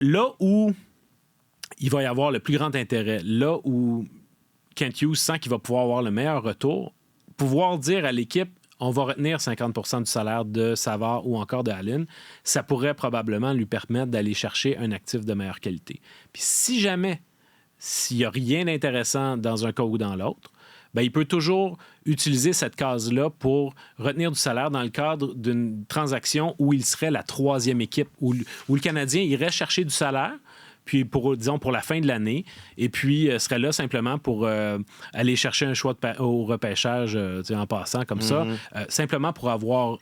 là où il va y avoir le plus grand intérêt, là où Kent Hughes sent qu'il va pouvoir avoir le meilleur retour, pouvoir dire à l'équipe, on va retenir 50% du salaire de Savard ou encore de Allen, ça pourrait probablement lui permettre d'aller chercher un actif de meilleure qualité. Puis si jamais, s'il n'y a rien d'intéressant dans un cas ou dans l'autre, bien, il peut toujours utiliser cette case-là pour retenir du salaire dans le cadre d'une transaction où il serait la troisième équipe, où le Canadien irait chercher du salaire, puis pour la fin de l'année, et puis serait là simplement pour aller chercher un choix au repêchage en passant comme ça, simplement pour avoir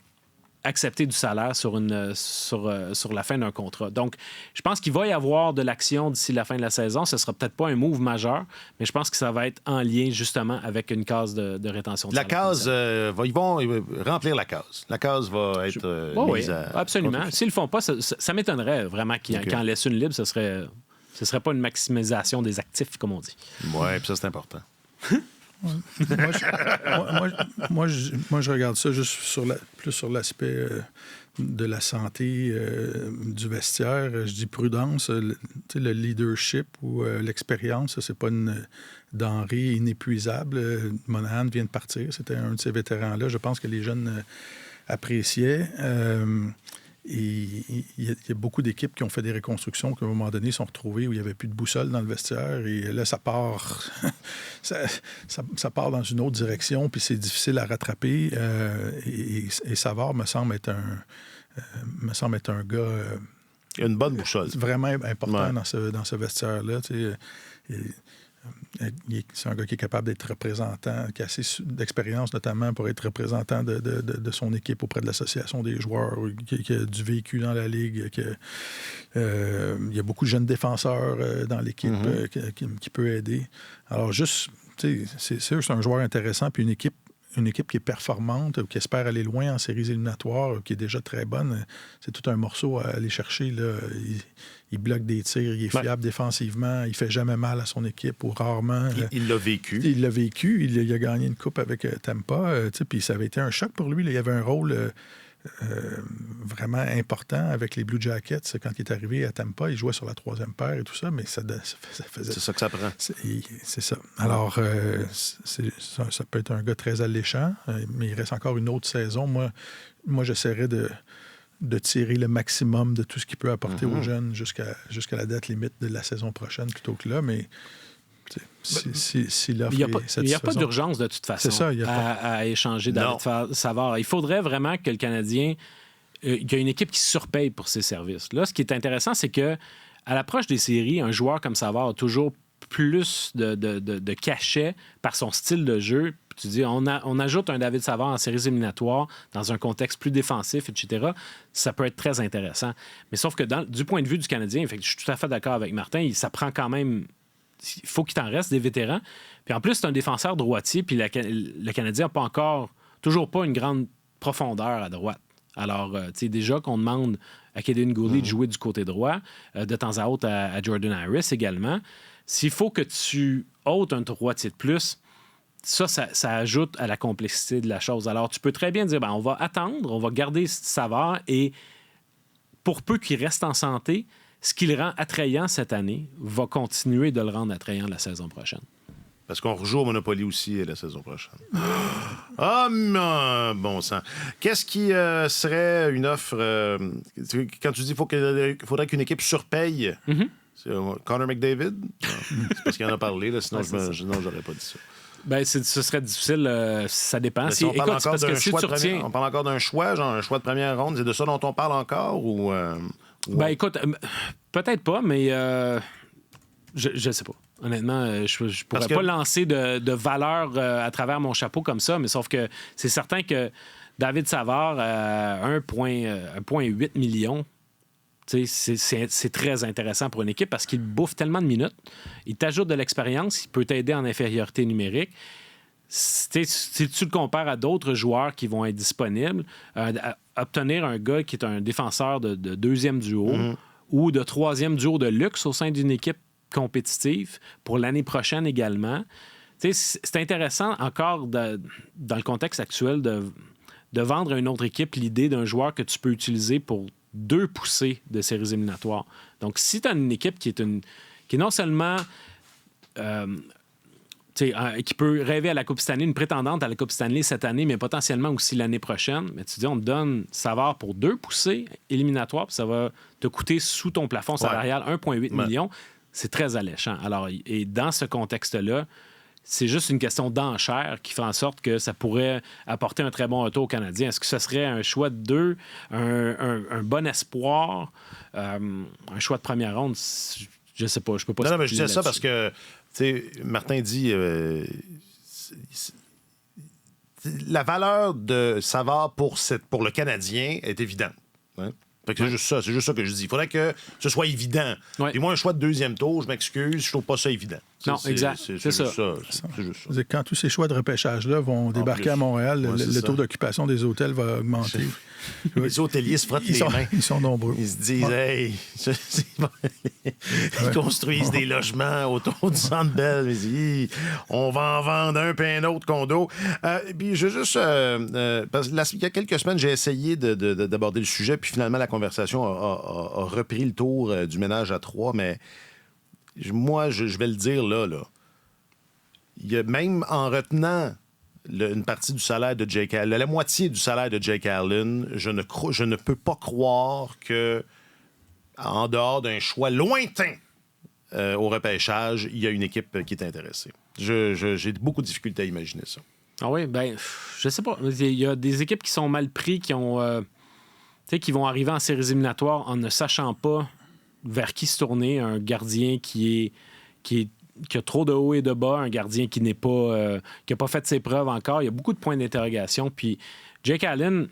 accepté du salaire sur la fin d'un contrat. Donc, je pense qu'il va y avoir de l'action d'ici la fin de la saison. Ce ne sera peut-être pas un move majeur, mais je pense que ça va être en lien justement avec une case de rétention de salaire. La case, ils vont remplir la case. La case va être mise à... Absolument. S'ils ne le font pas, ça m'étonnerait vraiment qu'ils en laissent une libre. Ce serait pas une maximisation des actifs, comme on dit. Oui, puis ça, c'est important. Moi, je regarde ça juste plus sur l'aspect de la santé du vestiaire. Je dis prudence. Le leadership ou l'expérience, ça, c'est pas une denrée inépuisable. Monahan vient de partir. C'était un de ces vétérans-là. Je pense que les jeunes appréciaient. Et il y a beaucoup d'équipes qui ont fait des reconstructions qui, à un moment donné, sont retrouvées où il n'y avait plus de boussole dans le vestiaire. Et là, ça part ça part dans une autre direction, puis c'est difficile à rattraper. Et Savard me semble être un gars... il y a une bonne boussole. Vraiment important dans ce vestiaire-là. C'est un gars qui est capable d'être représentant, qui a assez d'expérience notamment pour être représentant de son équipe auprès de l'association des joueurs, qui a du vécu dans la Ligue. Il y a beaucoup de jeunes défenseurs dans l'équipe qui peut aider. Alors juste, c'est sûr, c'est un joueur intéressant, puis une équipe qui est performante, qui espère aller loin en séries éliminatoires, qui est déjà très bonne, c'est tout un morceau à aller chercher. Là. Il bloque des tirs, il est fiable défensivement, il fait jamais mal à son équipe ou rarement. Il l'a vécu. Il l'a vécu. Il a gagné une coupe avec Tampa. Puis ça avait été un choc pour lui. Là. Il avait un rôle vraiment important avec les Blue Jackets. Quand il est arrivé à Tampa, il jouait sur la troisième paire et tout ça, mais ça faisait... C'est ça que ça prend. C'est ça. Alors, ça peut être un gars très alléchant, mais il reste encore une autre saison. Moi j'essaierais de tirer le maximum de tout ce qu'il peut apporter aux jeunes jusqu'à la date limite de la saison prochaine plutôt que là, mais si l'offre il est n'y a pas d'urgence de toute façon à échanger David Savard. Il faudrait vraiment que le Canadien qu'il y ait une équipe qui surpaye pour ses services. Là, ce qui est intéressant, c'est que à l'approche des séries, un joueur comme Savard a toujours plus de cachet par son style de jeu. Tu dis, on ajoute un David Savard en séries éliminatoires dans un contexte plus défensif, etc. Ça peut être très intéressant. Mais sauf que du point de vue du Canadien, je suis tout à fait d'accord avec Martin, ça prend quand même... Il faut qu'il t'en reste des vétérans. Puis en plus, c'est un défenseur droitier, puis le Canadien n'a toujours pas une grande profondeur à droite. Alors, tu sais, déjà qu'on demande à Kaden Gooley de jouer du côté droit, de temps à autre à Jordan Harris également. S'il faut que tu ôtes un droitier de plus, ça ajoute à la complexité de la chose. Alors, tu peux très bien dire, on va attendre, on va garder Savard, et pour peu qu'il reste en santé, ce qui le rend attrayant cette année va continuer de le rendre attrayant la saison prochaine. Parce qu'on rejoue au Monopoly aussi la saison prochaine. Bon sang. Qu'est-ce qui serait une offre... quand tu dis qu'il faudrait qu'une équipe surpaye, c'est Connor McDavid? C'est parce qu'il en a parlé, là, sinon j'aurais pas dit ça. Ben, ce serait difficile, ça dépend. On parle encore d'un choix, genre un choix de première ronde. C'est de ça dont on parle encore ou... Ben écoute, peut-être pas, mais je sais pas. Honnêtement, je pourrais pas lancer de valeur à travers mon chapeau comme ça, mais sauf que c'est certain que David Savard, 1,8 million, c'est très intéressant pour une équipe parce qu'il bouffe tellement de minutes. Il t'ajoute de l'expérience, il peut t'aider en infériorité numérique. Si tu le compares à d'autres joueurs qui vont être disponibles, obtenir un gars qui est un défenseur de deuxième duo ou de troisième duo de luxe au sein d'une équipe compétitive pour l'année prochaine également, c'est intéressant encore dans le contexte actuel de vendre à une autre équipe l'idée d'un joueur que tu peux utiliser pour 2 poussées de séries éliminatoires. Donc, si tu as une équipe qui est non seulement qui peut rêver à la Coupe Stanley, une prétendante à la Coupe Stanley cette année, mais potentiellement aussi l'année prochaine, mais tu dis, on te donne Savard pour 2 poussées éliminatoires, puis ça va te coûter sous ton plafond salarial 1,8 million. C'est très alléchant. Alors, et dans ce contexte-là, c'est juste une question d'enchère qui fait en sorte que ça pourrait apporter un très bon retour aux Canadiens. Est-ce que ce serait un choix de 2, un bon espoir, un choix de première ronde? Je sais pas, je peux pas... Non, mais je disais ça parce que Martin dit la valeur de Savard pour le Canadien est évidente. Hein? Fait que c'est juste ça que je dis. Il faudrait que ce soit évident. Ouais. Et moi, un choix de deuxième tour, je m'excuse, je trouve pas ça évident. Non, exact. C'est juste ça. C'est juste ça. Quand tous ces choix de repêchage-là vont débarquer à Montréal, le taux d'occupation des hôtels va augmenter. Les hôteliers se frottent les mains. Ils sont nombreux. Ils se disent, hey, ils construisent des logements autour du Centre Bell. Ils disent, on va en vendre un puis un autre condo. Puis je veux juste... parce que il y a quelques semaines, j'ai essayé d'aborder le sujet, puis finalement, la conversation a repris le tour du ménage à 3, mais moi, je vais le dire là. Il y a, même en retenant une partie du salaire de Jake Allen, la moitié du salaire de Jake Allen, je ne peux pas croire que, en dehors d'un choix lointain au repêchage, il y a une équipe qui est intéressée. J'ai beaucoup de difficultés à imaginer ça. Ah oui, ben, je sais pas. Il y a des équipes qui sont mal prises, qui vont arriver en séries éliminatoires en ne sachant pas vers qui se tourner. Un gardien qui a trop de haut et de bas, un gardien qui n'a pas fait ses preuves encore. Il y a beaucoup de points d'interrogation. Puis Jake Allen,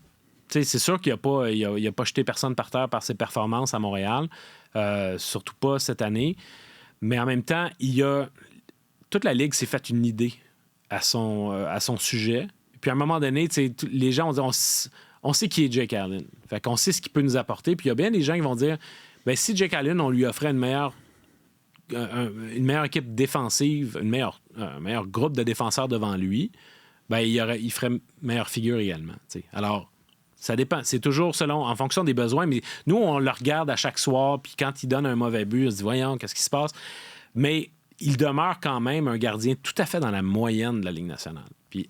c'est sûr qu'il n'a pas jeté personne par terre par ses performances à Montréal, surtout pas cette année. Mais en même temps, toute la Ligue s'est faite une idée à son sujet. Puis à un moment donné, les gens vont dire on sait qui est Jake Allen. Fait qu'on sait ce qu'il peut nous apporter. Puis il y a bien des gens qui vont dire ben, si Jake Allen, on lui offrait une meilleure équipe défensive, un meilleur groupe de défenseurs devant lui, ben, il ferait meilleure figure également. T'sais. Alors, ça dépend. C'est toujours en fonction des besoins, mais nous, on le regarde à chaque soir, puis quand il donne un mauvais but, on se dit, voyons, qu'est-ce qui se passe? Mais il demeure quand même un gardien tout à fait dans la moyenne de la Ligue nationale. Puis,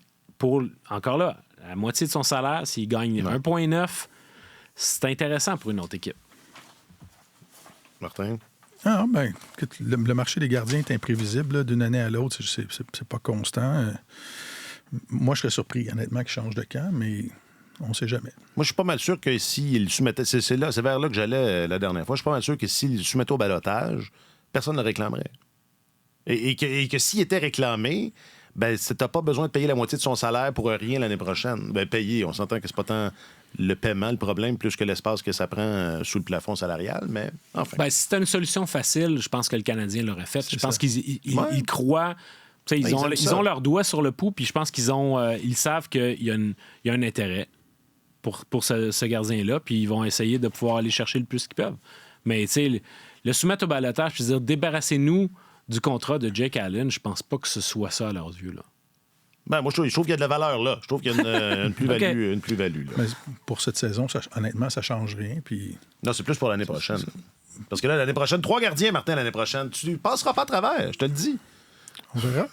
encore là, la moitié de son salaire, s'il gagne 1,9, c'est intéressant pour une autre équipe. Martin? Ah, ben, le marché des gardiens est imprévisible là, d'une année à l'autre. C'est pas constant. Moi, je serais surpris, honnêtement, qu'il change de camp, mais on ne sait jamais. Moi, je suis pas mal sûr que s'il soumettait... C'est vers là que j'allais la dernière fois. Je suis pas mal sûr que s'il soumettait au ballottage, personne ne le réclamerait. Et que s'il était réclamé, ben, t'as pas besoin de payer la moitié de son salaire pour rien l'année prochaine. Ben, payer, on s'entend que c'est pas tant le paiement, le problème, plus que l'espace que ça prend sous le plafond salarial, mais enfin. Ben, si c'était une solution facile, je pense que le Canadien l'aurait faite. Je pense qu'ils croient... Ils ont leur doigt sur le pouls, puis je pense ils savent qu'il y a un intérêt pour ce gardien-là, puis ils vont essayer de pouvoir aller chercher le plus qu'ils peuvent. Mais le soumettre au ballottage, puis dire débarrassez-nous du contrat de Jake Allen, je pense pas que ce soit ça à leurs yeux. Là. Ben, moi, je trouve qu'il y a de la valeur là. Je trouve qu'il y a une plus-value. Okay. Une plus-value là. Mais pour cette saison, honnêtement, ça change rien. Puis... Non, c'est plus pour l'année prochaine. Parce que là, l'année prochaine, 3 gardiens, Martin, l'année prochaine. Tu passeras pas à travers, je te le dis. On verra.